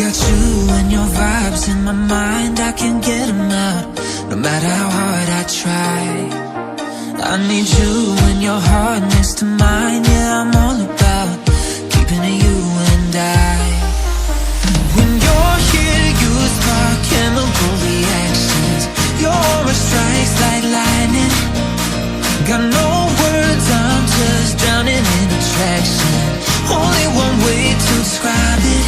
got you and your vibes in my mind, I can't get them out, no matter how hard I try. I need you and your heart next to mine, yeah, I'm all about keeping it you and I. When you're here, you spark chemical reactions, your aura strikes like lightning. Got no words, I'm just drowning in attraction. Only one way to describe it,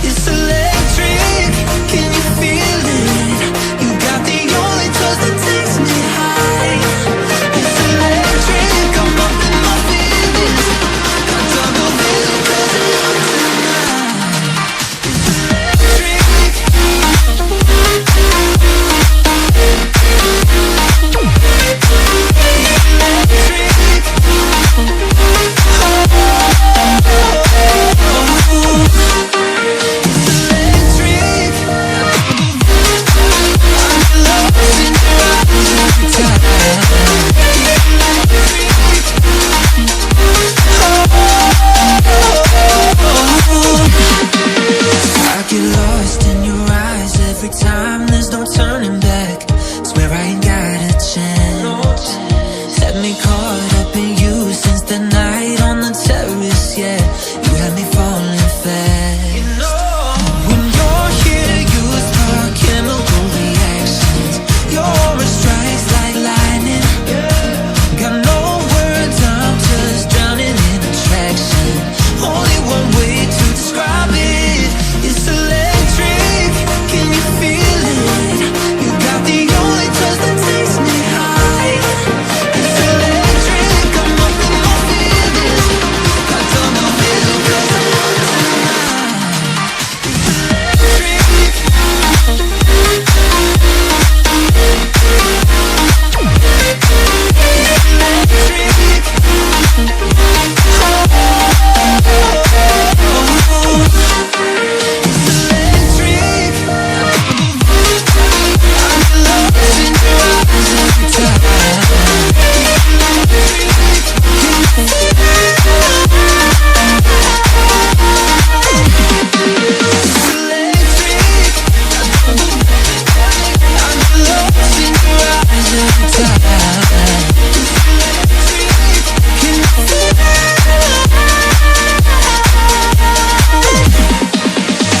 it's electric. Can you feel it? You got the only touch that takes me high. It's electric, I'm up in my feelings. Got double vision 'cause I'm up tonight.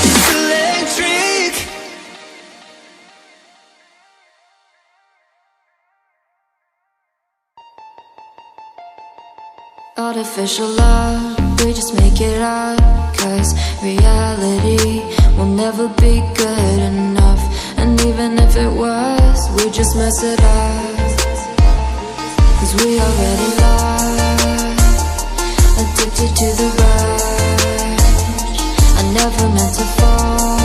It's electric. Artificial love, we just make it up, 'cause reality will never be good enough. And even if it was, we just mess it up, 'cause we already lost, addicted to the rush. I never meant to fall,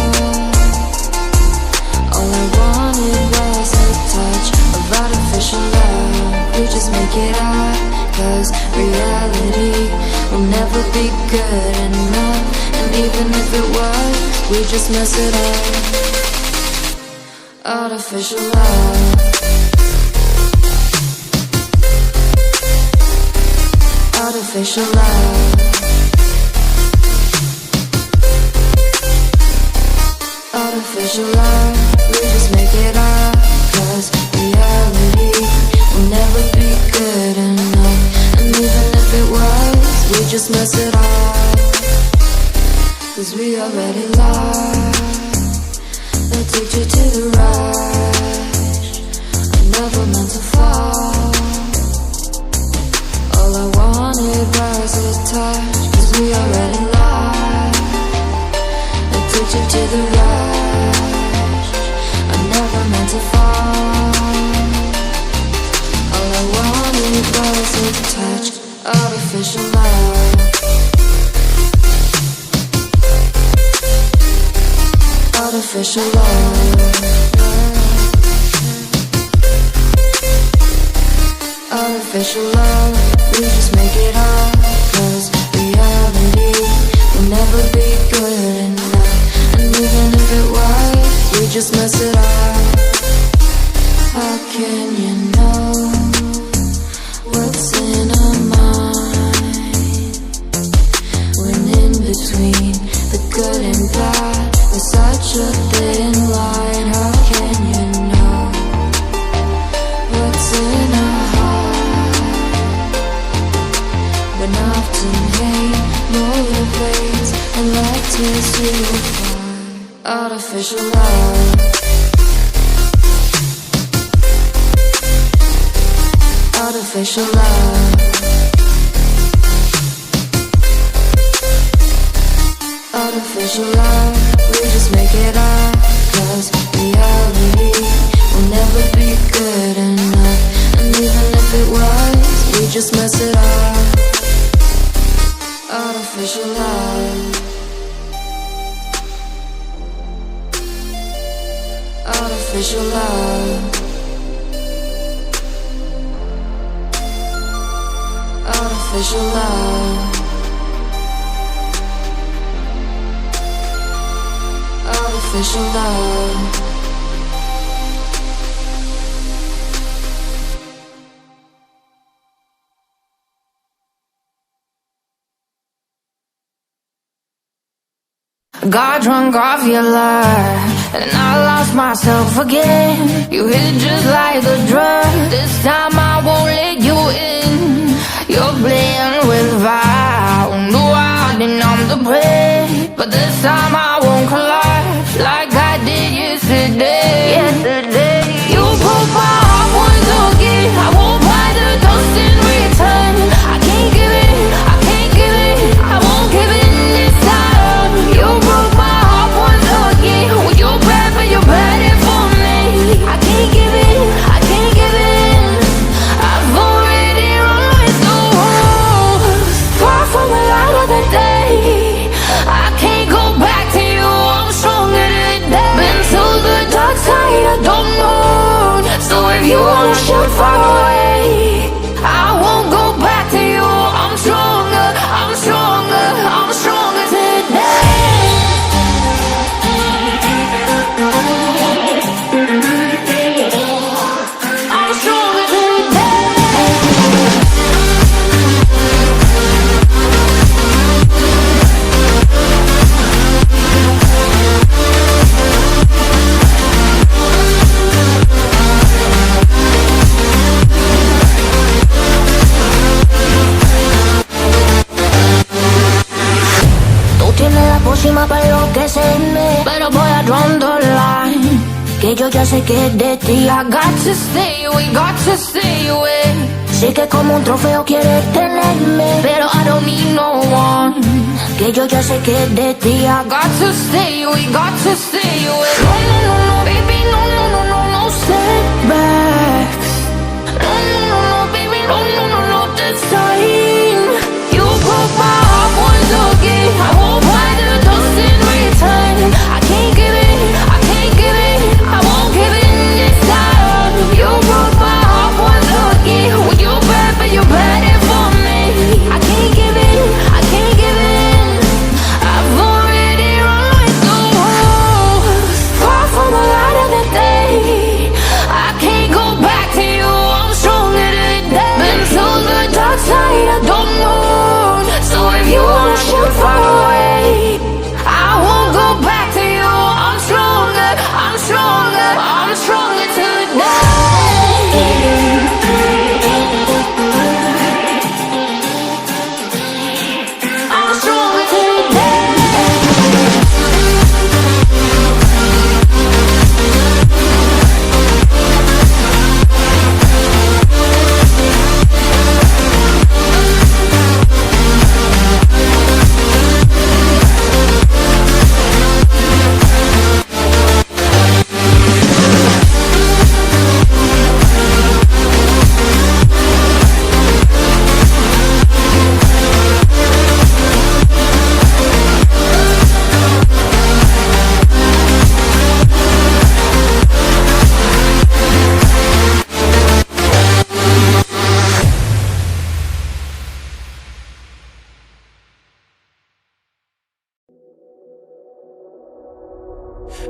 all I wanted was a touch of artificial love. We just make it up, 'cause reality will never be good enough. And even if it was, we just mess it up. Artificial love. Artificial love. Artificial love. We just make it up, 'cause reality will never be good enough. And even if it was, we just mess it up, 'cause we already lost, addicted to the rush. I never meant to fall, all I wanted was a touch, 'cause we already lost, addicted to the rush. I never meant to fall, all I wanted was a touch. Artificial love. Artificial love. Artificial love. We just make it up, 'cause reality will never be good enough. And even if it was, we just mess it up. How can you know what's in our mind, when in between the good and bad we're Christmas you will find artificial love. Artificial love. Artificial love. We just make it up, 'cause reality will never be good enough. And even if it was, we just mess it up. Artificial love. Artificial love. Artificial love. Artificial love. Got drunk off your love, and I lost myself again. You hit just like a drug. This time I won't let you in. You're playing with fire. No, I didn't numb the pain, but this time I won't collapse like I did yesterday. Yesterday, you broke my heart once again. I won't buy the dust in return. I can't give it, I can't give it, I won't give it this time. You broke my heart once again. Well, you're bad, but you're bad it for me. I can't give it, I can't give it. I've already run with the wolves, far from the light of the day. I can't go back to you, I'm stronger today. Been to the dark side, I don't know. So if you wanna shoot far away, I won't go back to you. I'm stronger, I'm stronger, I'm stronger today. I'm stronger today. Tú tienes la pócima para enloquecerme, pero voy a draw the line, que yo ya sé que es de ti. I got to stay away, got to stay away. Sé que como un trofeo quieres tenerme, pero I don't need no one, que yo ya sé que es de ti. I got to stay away, got to stay away. No, no, no, no, baby, no, no, no, no, no setbacks. No, no, no, no, baby, no, no, no, no, this time. You broke my heart once again. I won't buy the dust in return. I can't give it, I can't give it, I won't give it this time. You broke my heart once again. Well, you're bad, but you're bad it for me. I can't give it, I can't give it. I've already run with the wolves, far from the light of the day. I can't go back to you, I'm stronger today. Been to the dark side, I don't know. So if you wanna shoot far away, I won't go back to you. I'm stronger, I'm stronger, I'm stronger today. I'm stronger today.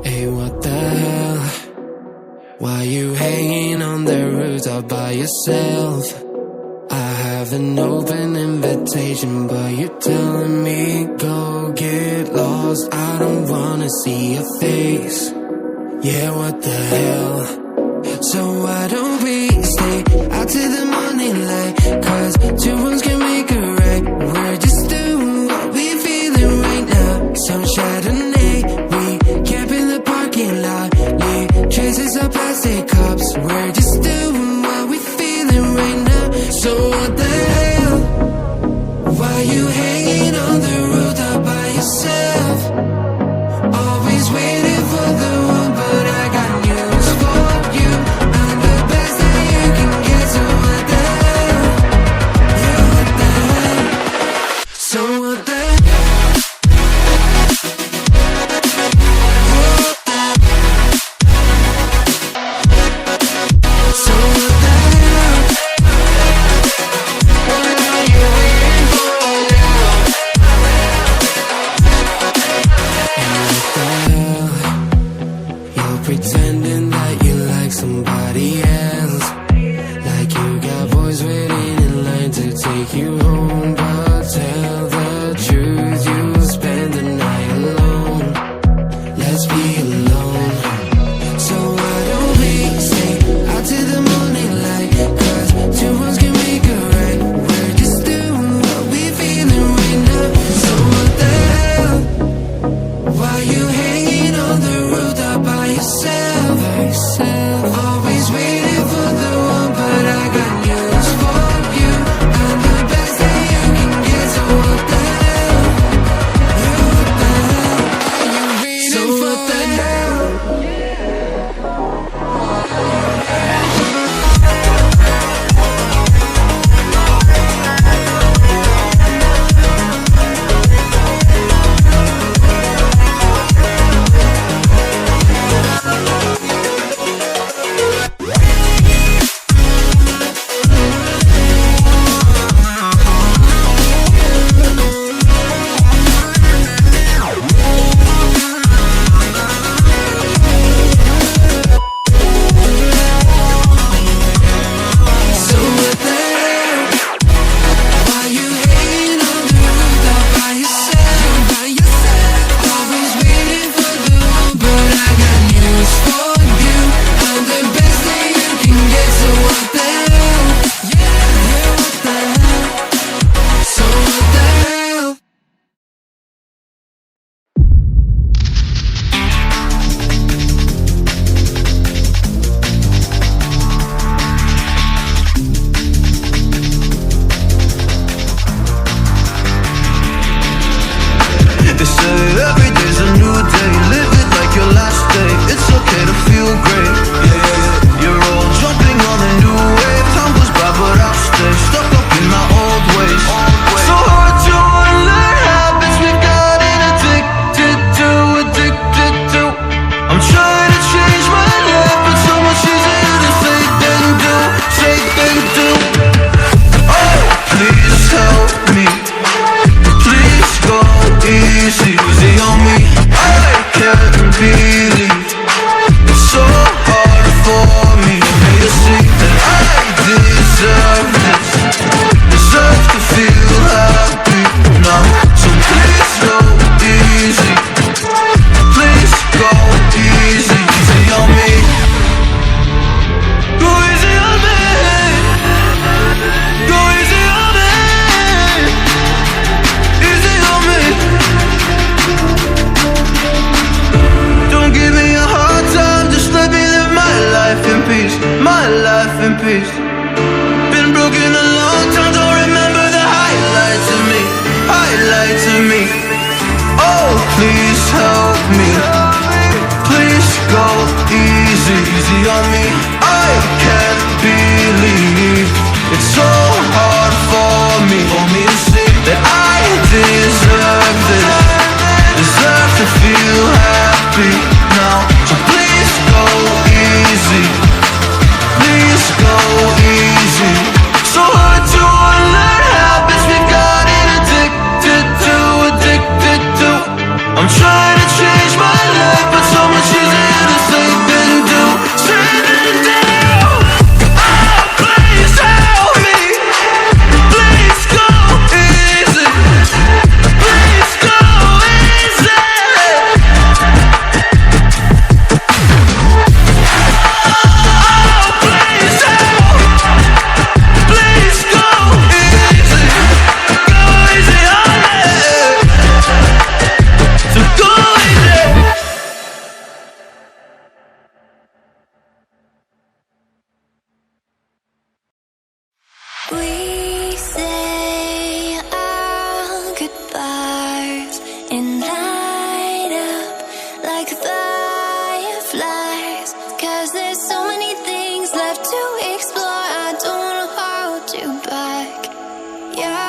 Hey, what the hell? Why you hanging on the rooftop by yourself? I have an open invitation, but you're telling me go get lost. I don't wanna see your face. Yeah, what the hell? So why don't we stay out till the morning light? 'Cause two wrongs can make a right. We're just doing what we feeling right now. Sunshine take you home, but tell the truth, you'll spend the night alone. Let's be alone. So why don't we stay out to the morning light? 'Cause two wrongs can make a right. We're just doing what we feeling right now. So what the hell? Why you hanging on the roof all by yourself? Always waiting for the one, but I got news for you. I'm the best that you can get. So what the hell? What the hell are you waiting so for? What the hell? We say our goodbyes and light up like fireflies, 'cause there's so many things left to explore. I don't wanna hold you back. Yeah.